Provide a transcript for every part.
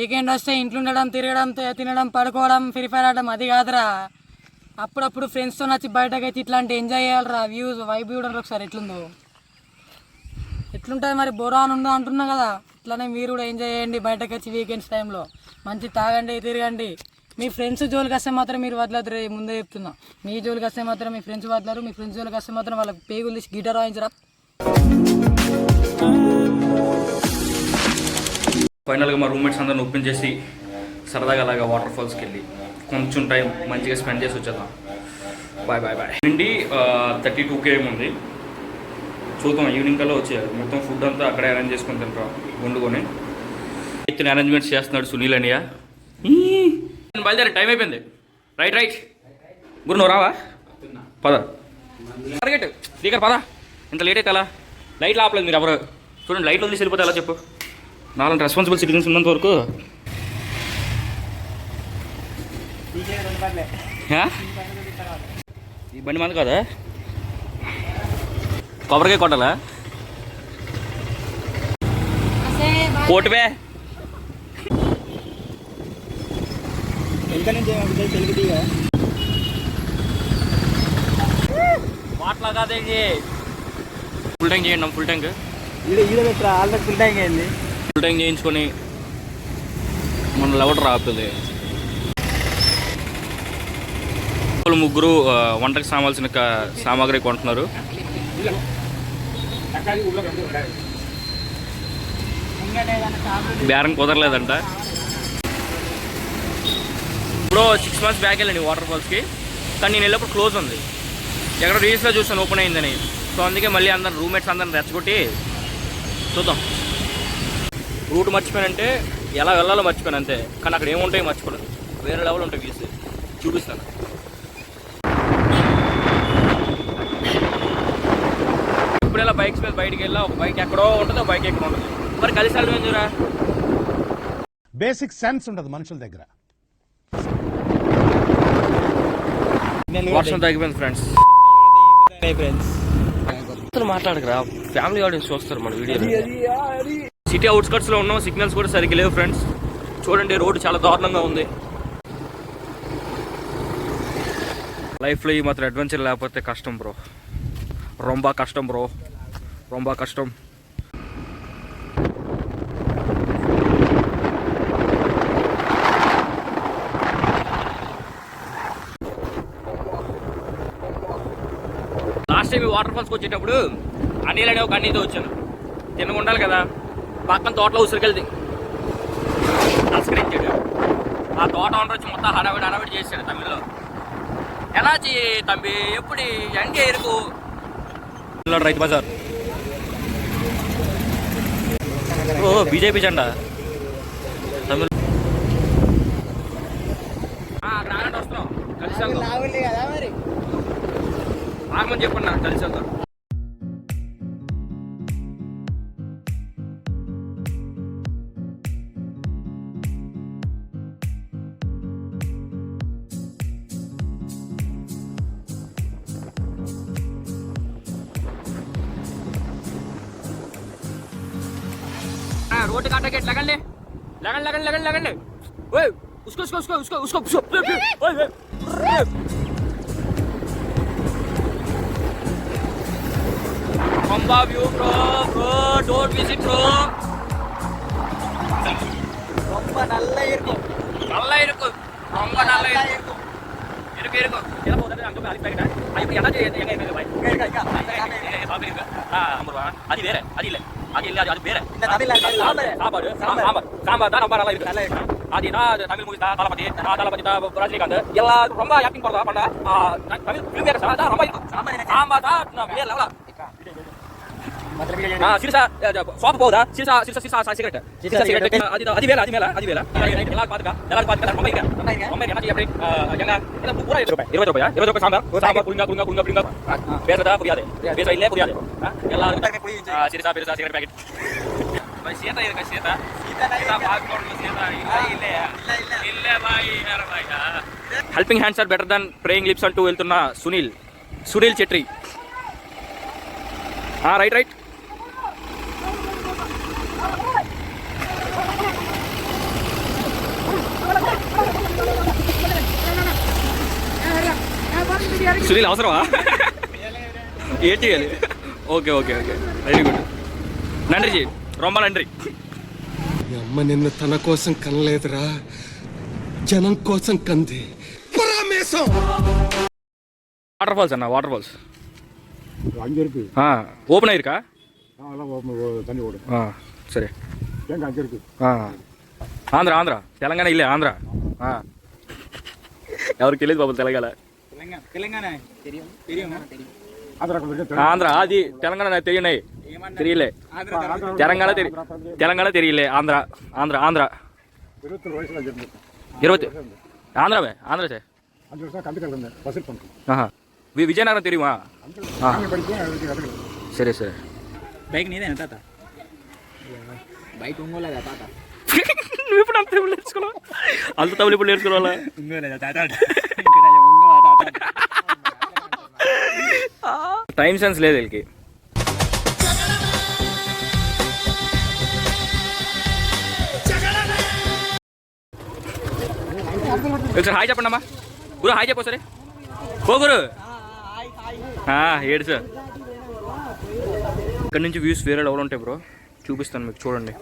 Weekend వస్తే ఇంట్లో ఉండడం, తిరగడం, తినడం, పడుకోవడం, ఫ్రీ ఫైర్ ఆడడం అది కాదురా. అప్పుడప్పుడు ఫ్రెండ్స్తో వచ్చి బయటకు అయితే ఇట్లాంటి ఎంజాయ్ చేయాలరా. వ్యూస్ వైబ్ చూడండి ఒకసారి ఎట్లుందో. ఎట్లుంటుంది మరి, బోరా అని ఉందో అంటున్నా కదా. ఇట్లానే మీరు కూడా ఎంజాయ్ చేయండి బయటకు వచ్చి వీకెండ్స్ టైంలో. మంచి తాగండి, తిరగండి. మీ ఫ్రెండ్స్ జోలికి వస్తే మాత్రం మీరు వదలరు. ముందే చెప్తున్నా, మీ జోలికి వస్తే మాత్రం మీ ఫ్రెండ్స్ వదలరు. మీ ఫ్రెండ్స్ జోలికి వస్తే మాత్రం వాళ్ళకి పేగులు తీసి గిటార్ వాయించరా. ఫైనల్గా మా రూమ్మేట్స్ అందరిని ఓపెన్ చేసి సరదాగా అలాగా వాటర్ ఫాల్స్కి వెళ్ళి కొంచెం టైం మంచిగా స్పెండ్ చేసి వచ్చేద్దాం. Bye bye bye. నుండి 32K ఉంది. చూద్దాం, ఈవినింగ్ కల్లా వచ్చేయాలి. మొత్తం ఫుడ్ అంతా అక్కడే అరేంజ్ చేసుకొని తింటాం వండుకొని. ఇతను అరేంజ్మెంట్స్ చేస్తున్నాడు సునీల్ అనియా. బయలుదేరి టైం అయిపోయింది. రైట్ రైట్ గురు, నువ్వు రావా? పద టార్గెట్ స్పీకర్ పద. ఇంత లేట్ అయితే అలా లైట్లు ఆపలేదు మీరు ఎవరు. చూడండి, లైట్లు వదిలేసి వెళ్ళిపోతే ఎలా చెప్పు. నాలుగు రెస్పాన్సిబుల్ సిటిజన్స్ ఉన్నంత వరకు ఈ బండి మంది కదా. కొబ్బరికాయ కొట్టాలా? కోటివే మాటలా కాదేంటి. ఫుల్ ట్యాంక్ చేయండి. ఫుల్ ట్యాంక్ ఫుల్ ట్యాంక్ అయింది. ఫుల్ ట్యాంక్ చేయించుకొని మన లెవెల్ రాపుతుంది. ముగ్గురు వంటకి సామాల్సిన సామాగ్రి కొంటున్నారు. బేరం కుదరలేదంట. ఇప్పుడు 6 months బ్యాక్ వెళ్ళండి వాటర్ ఫాల్స్కి. కానీ నేను వెళ్ళినప్పుడు క్లోజ్ ఉంది. ఎక్కడ రీల్స్లో చూసాను ఓపెన్ అయిందని. సో అందుకే మళ్ళీ అందరు రూమ్మేట్స్ అందరిని రెచ్చగొట్టి చూద్దాం. రూట్ మర్చిపోయానంటే ఎలా వెళ్ళాలో మర్చిపోయాను అంతే. కానీ అక్కడ ఏముంటాయో మర్చిపోలేదు. వేరే లెవెల్ ఉంటాయి వ్యూస్, చూపిస్తాను. ఇప్పుడు ఇలా బైక్స్ మీద బయటికి వెళ్ళా. ఒక బైక్ ఎక్కడో ఉంటుంది, ఒక బైక్ ఎక్కడో ఉంటుంది. మరి కలిసి వెళ్ళడం ఏందిరా? బేసిక్ సెన్స్ ఉంటుంది మనుషుల దగ్గర. వర్షం తగ్గిపోయింది ఫ్రెండ్స్. మాట్లాడకరా, ఫ్యామిలీ ఆడియన్స్ చూస్తారు మన వీడియో. సిటీ అవుట్స్కట్స్ లో ఉన్నాం, సిగ్నల్స్ కూడా సరిగ్గా లేవు ఫ్రెండ్స్. చూడండి, రోడ్డు చాలా దారుణంగా ఉంది. లైఫ్లో ఈ మాత్రం అడ్వెంచర్ లేకపోతే కష్టం బ్రో. రొంబా కష్టం బ్రో, రొంబా కష్టం. లాస్ట్ టైం ఈ వాటర్ ఫాల్స్కి వచ్చేటప్పుడు అనిల్ అనే ఒక అన్నీతో వచ్చాను. తినగా ఉండాలి కదా. పక్కన తోటలో ఉసిరికెళ్తే తస్కరించాడు. ఆ తోట ఓనర్ వచ్చి మొత్తం హడావిడి చేశాడు తమిళ్లో. ఎలా తంబి ఎప్పుడు ఎంగే ఇరుకు రైతు బజార్. ఓ బీజేపీ జెండా తమిళ. రానండి, వస్తున్నాం. కలిసి ఆగమని చెప్పండి, కలిసి వెళ్తాం. रोड काटा गेट लगन ले, लगन लगन लगन लगन ले। ओए उसको उसको उसको उसको उसको ओए Comba view bro, bro don't visit bro. Comba nalla irko Comba nalla irko irko ఎలా పోదా అంటూ అది బయట అది ఎలా చేయండి ఎంగ బై అది వేరే అది ಇಲ್ಲ అది ಇಲ್ಲ అది వేరే சாம்பார் தான் ரொம்ப நல்லா இருக்கு. அது நான் தமிழ் மூவிஸ் தான் தளபதி ரஜினிகாந்த் எல்லாம் ரொம்ப ஆக்டிங் பண்ணா தமிழ் ஃபிலிம் மேக்கர்ஸ் தான் ரொம்ப சாம்பார் தான் வேற லெவலா. சிறுசா ஷாப் போகுதா? சிறுசா சிகரெட் அது வேலை எல்லாரும் பாத்துக்கா ரொம்ப என்ன எப்படி எங்க பூரா 20 ரூபாய் சாம்பார் குடுங்க பேசுறதா புரியாது, பேச இல்ல புரியாது. எல்லாரும் சிறுசா பெருசா சிகரெட் பாக்கெட் சீதா இருக்கா சீதா பாக்கணும் சீதா இல்ல బాయ్ వేర bye. Helping hands are better than praying lips అంటూ వెళ్తున్న సునీల్ చెట్రి. రైట్ సునీల్ అవసరమా? ఏం చేయాలి? Okay okay okay, very good. నండ్రి జీ, రొమ్మ నండ్రి. అమ్మ నిన్ను తన కోసం కనలేదురా, జనం కోసం కంది. వాటర్ ఫాల్స్ అన్న, వాటర్ ఫాల్స్ அங்கிருக்கு ఓపెన్ అయ్యారుకా? தண்ணி ஓடும் సరే. எங்க அங்க இருக்கு ఆంధ్ర ఆంధ్ర తెలంగాణ ఇల్లే ఆంధ్ర. ఎవరికి తెలియదు బాబు తెలంగాణ. ఆంధ్ర అది తెలంగాణ నాకు తెలియనాయి, తెలియలే. తెలంగాణ తెలియలే. ఆంధ్ర ఆంధ్ర ఆంధ్ర 21 வயசுல இருந்து 20 ఆంధ్రవే ఆంధ్ర సార్. 5 வருஷம் கந்துக்கல் இருந்தேன், வசூல் பண்ணுறேன். విజయనగరం తెలియమా? படிப்பேன், கத்துக்கல். సరే సరే. బైక్ నీదేనా తాత? బైక్ ఒంగోలేదా తాత? నువ్వు ఇప్పుడు అంత తమిళ నేర్చుకున్నావు? అంత తమిళ ఇప్పుడు నేర్చుకోవాలా? ఒంగోలేదా తాత? ఇక్కడ ఒంగోలా తాత? టైం సెన్స్ లేదు వీళ్ళకి. ఒకసారి హాయ్ చెప్పండి అమ్మా. గురు హాయ్ చెప్పు సరే. ఓ గురు ఏడు సార్. ఇక్కడ నుంచి వ్యూస్ వేరే లెవెల్ ఉంటాయి బ్రో, చూపిస్తాను మీకు, చూడండి.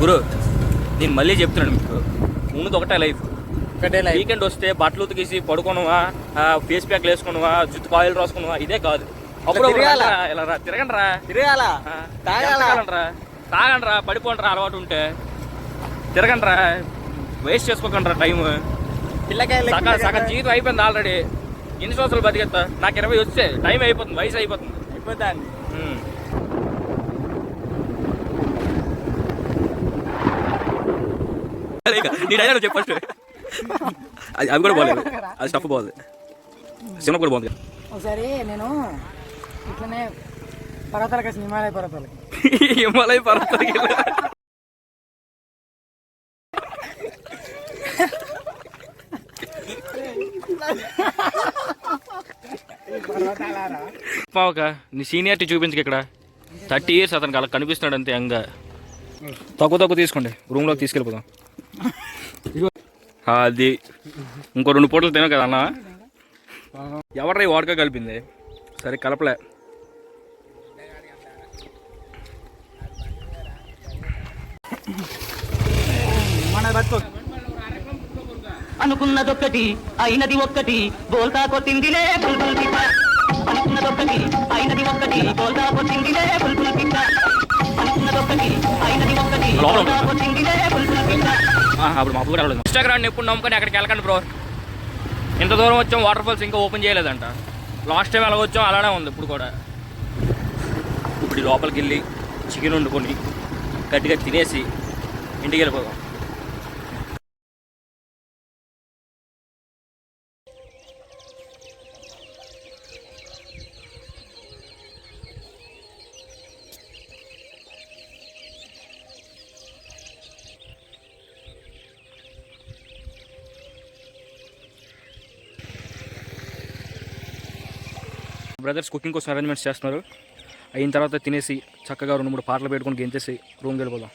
గురు నేను మళ్ళీ చెప్తున్నాను మీకు, ఉన్నది ఒకటే లైఫ్. వీకెండ్ వస్తే బట్టలు ఉతికేసి పడుకోనువా, ఫేస్ ప్యాక్లు వేసుకున్నావా, జుట్టు ఆయిల్ రాసుకున్నావా, ఇదే కాదు. అప్పుడు ఇలా రా, తిరగండి రా, తాగండి రా, పడిపోండి రా, అలవాటు ఉంటే తిరగండి రా, వేస్ట్ చేసుకోకండి రా టైం. సగం జీవితం అయిపోయింది ఆల్రెడీ. ఎన్ని సంవత్సరాలు బతికేస్తా? నాకు 20 వస్తే టైం అయిపోతుంది, వయసు అయిపోతుంది. నీ డైలాగ్ చెప్పు ఫస్ట్. అవి కూడా బాగలేదు, అది స్టఫ్ బాగుంది, సినిమా కూడా బాగుంది. ఒకసారి నేను ఇట్లనే పర్వతాలకి వచ్చిన, హిమాలయ పర్వతాలకి. హిమాలయ పర్వతాలకి ఒక నీ సీనియారిటీ చూపించక. ఇక్కడ 30 years అతనికి అలా కనిపిస్తున్నాడు అంతే. యంగా తక్కువ తీసుకోండి, రూమ్లోకి తీసుకెళ్ళిపోదాం. అది ఇంకో 2 పూటలు తినవు కదా అన్న. ఎవరు ఈ వాడక కలిపింది? సరే కలపలే. అనుకున్నదొక్కటి అయినది ఒక్కటి, బోల్తా కొట్టిందిలే బుల్బుల్ పిట్ట. అనుకున్నదొక్కటి అయినది ఒక్కటి, బోల్తా కొట్టిందిలే బుల్బుల్ పిట్ట. అనుకున్నదొక్కటి అయినది ఒక్కటి, బోల్తా కొట్టిందిలే బుల్బుల్ పిట్ట. అప్పుడు మా అప్పుడు రాలేదు. ఇన్స్టాగ్రామ్ ఎప్పుడు నమ్ముకొని అక్కడికి వెళ్ళకండి బ్రో. ఇంత దూరం వచ్చాం, వాటర్ ఫాల్స్ ఇంకా ఓపెన్ చేయలేదంట. లాస్ట్ టైం ఎలా వచ్చాం అలానే ఉంది ఇప్పుడు కూడా. ఇప్పుడు లోపలికి వెళ్ళి చికెన్ వండుకొని గట్టిగా తినేసి ఇంటికి వెళ్ళిపోదాం. బ్రదర్స్ కుకింగ్ కోసం అరేంజ్మెంట్స్ చేస్తున్నారు. అయిన తర్వాత తినేసి చక్కగా 2-3 పాటలు పెట్టుకొని గెంతేసి రూమ్కి వెళ్ళిపోదాం.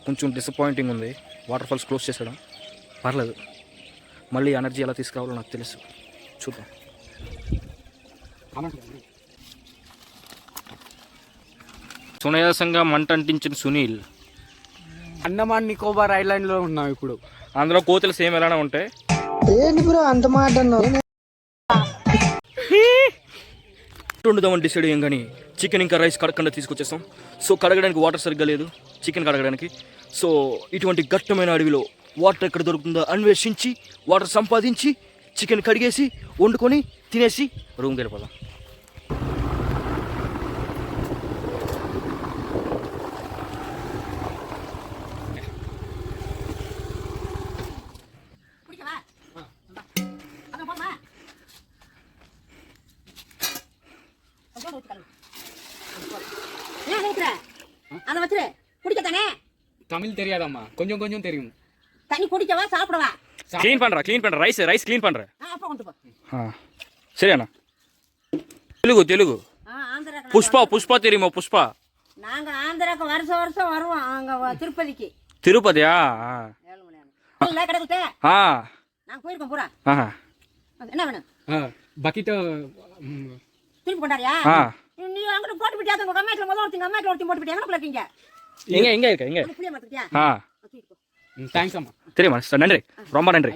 కొంచెం డిసప్పాయింటింగ్ ఉంది వాటర్ ఫాల్స్ క్లోజ్ చేసేయడం. పర్లేదు, మళ్ళీ ఎనర్జీ ఎలా తీసుకురావాలో నాకు తెలుసు, చూద్దాం. సునాయాసంగా మంట అంటించిన సునీల్. అండమాన్ నికోబార్ ఐలాండ్లో ఉన్నాం ఇప్పుడు. అందులో కోతులు సేమ్ ఎలానే ఉంటాయి. వండుదామని డిసైడ్ అయ్యాం కానీ చికెన్ ఇంకా రైస్ కడగకుండా తీసుకొచ్చేస్తాం. సో కడగడానికి వాటర్ సరిగ్గా లేదు చికెన్ కడగడానికి. సో ఇటువంటి ఘట్టమైన అడవిలో వాటర్ ఎక్కడ దొరుకుతుందో అన్వేషించి వాటర్ సంపాదించి చికెన్ కడిగేసి వండుకొని తినేసి రూమ్కి వెళ్ళిపోదాం. ஊத்துற அதை வச்சுரு குடிக்கத்தானே. தமிழ் தெரியாதம்மா, கொஞ்சம் கொஞ்சம் தெரியும். தண்ணி குடிக்கவா சாப்பிடவா? க்ளீன் பண்ணுறேன் ரைஸ் க்ளீன் பண்ணுறேன். அப்போ கொண்டு போ. சரி அண்ணா. తెలుగు ஆந்திரா పుష్ప தெரியுமா? పుష్ప நாங்க ஆந்திராக்கு வருஷம் வருஷம் வருவோம் அங்க திருப்பதிக்கு. తిరుపతియా? 7 மணி நேரம் இல்ல கிடக்குது. நாங்க போயிருக்கோம் பூரா. என்ன வேணும்? பக்கெட் திருப்பி கொண்டாடியா? நீ அங்க போட்டு விட்டியா? உங்க அம்மாக்கு முதல்ல ஒருத்தி போட்டு விட்டியா? எங்க இருக்கீங்க? எங்க இருக்க புளிய மாத்திட்டியா? థ్యాంక్స్ అమ్మా. తెలియమా? నండి, రొమ్మ నండి.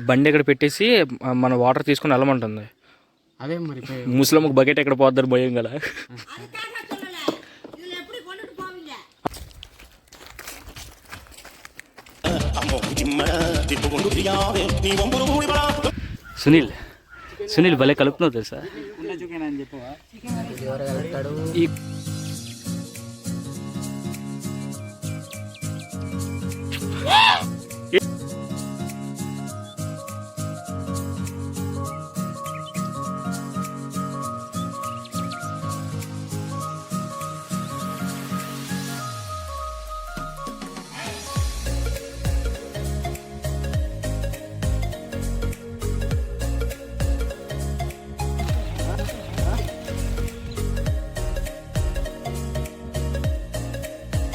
బండి ఇక్కడ పెట్టేసి మన వాటర్ తీసుకుని వెళ్ళమంటుంది. అదే మరి ముసలమ్మకు బకెట్ ఎక్కడ పోద్దారు భయం కదా. அதுக்காக சொல்லல. இதுல எப்படி கொண்டுட்டு போவீங்க? సునీల్ భలే కలుపుతున్నావు తెలుసా? ఈ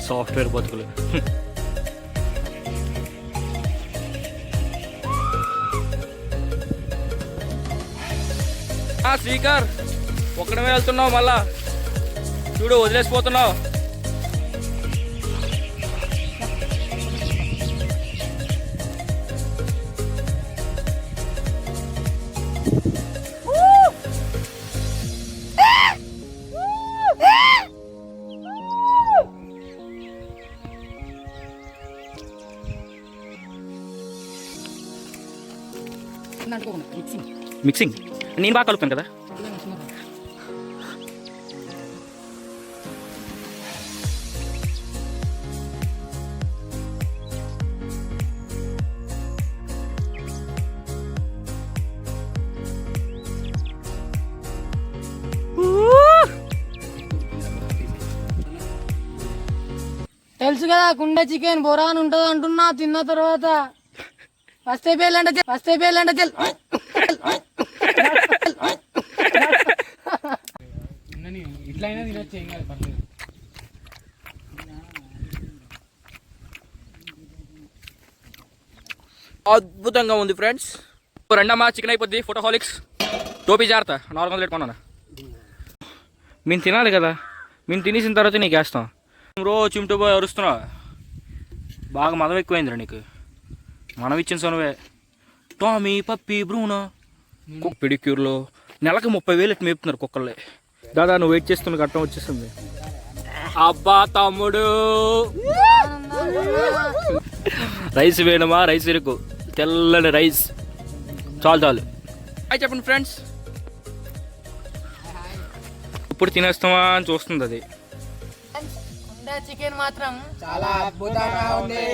సాఫ్ట్వేర్ బతుకులు. శ్రీకర్ ఒక్కడమే వెళ్తున్నావు, మళ్ళా చూడు వదిలేసిపోతున్నావు. మిక్సింగ్ నేను బాగా కలుపుతాను కదా. తెలుసు కదా కుండ చికెన్ బొరా అని ఉంటుంది అంటున్నా. తిన్న తర్వాత ఫస్ట్ అయిపోయాలంటే ఇట్లయినా తినొచ్చు, ఏం కాదు, పర్లేదు. అద్భుతంగా ఉంది ఫ్రెండ్స్. రెండమ్మా చికెన్ అయిపోద్ది. ఫోటోహాలిక్స్ టోపీ జాగ్రత్త, 400 పెట్టుకున్నాను. మేము తినాలి కదా, మేము తినేసిన తర్వాత నీకు వేస్తాం. రోజు చిమ్టూ పోయి అరుస్తున్నావు. బాగా మదం ఎక్కువైందిరా నీకు. మనం ఇచ్చిన సనువే. టామీ, పప్పి, బ్రూనో పెడిక్యూర్లో నెలకు 30,000 ఎట్టు మేపుతున్నారు కుక్కర్లే. దాదా నువ్వు వెయిట్ చేస్తున్న ఘట్టం వచ్చేస్తుంది. అబ్బా తమ్ముడు, రైస్ వేయడమా? రైస్ ఇరుకు తెల్లని రైస్ చాలు. అయి చెప్పండి ఫ్రెండ్స్. ఇప్పుడు తినేస్తామా అని చూస్తుంది అది. కుండ చికెన్ మాత్రం చాలా అద్భుతంగా ఉంది.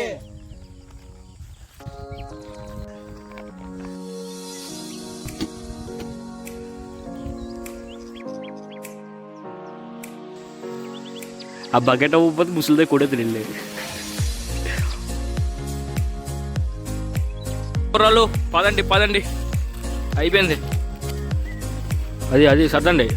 ఆ బకెట్ అవ్వకపోతే ముసలిదే కూడా తెలియలేదు. కూరలు పదండి అయిపోయింది. అది సర్దండి.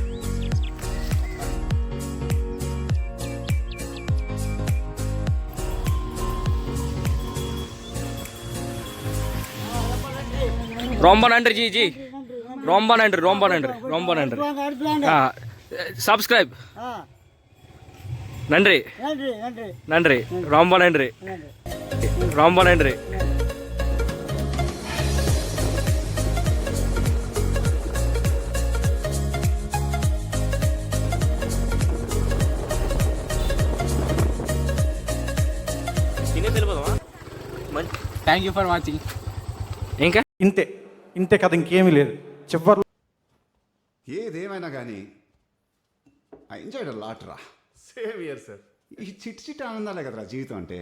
ரொம்ப நன்றி ஜி ரொம்ப நன்றி. சப்ஸ்கிரைப். நன்றி ரொம்ப நன்றி. Thank you for watching. ఇంకా ఇంతే కదా, ఇంకేమీ లేదు. చివరి ఏదేమైనా కానీ ఐ ఎంజాయ్డ్ అ లాట్ రా. Same year sir. ఈ చిట్ ఆనందాలే కదరా జీవితం అంటే.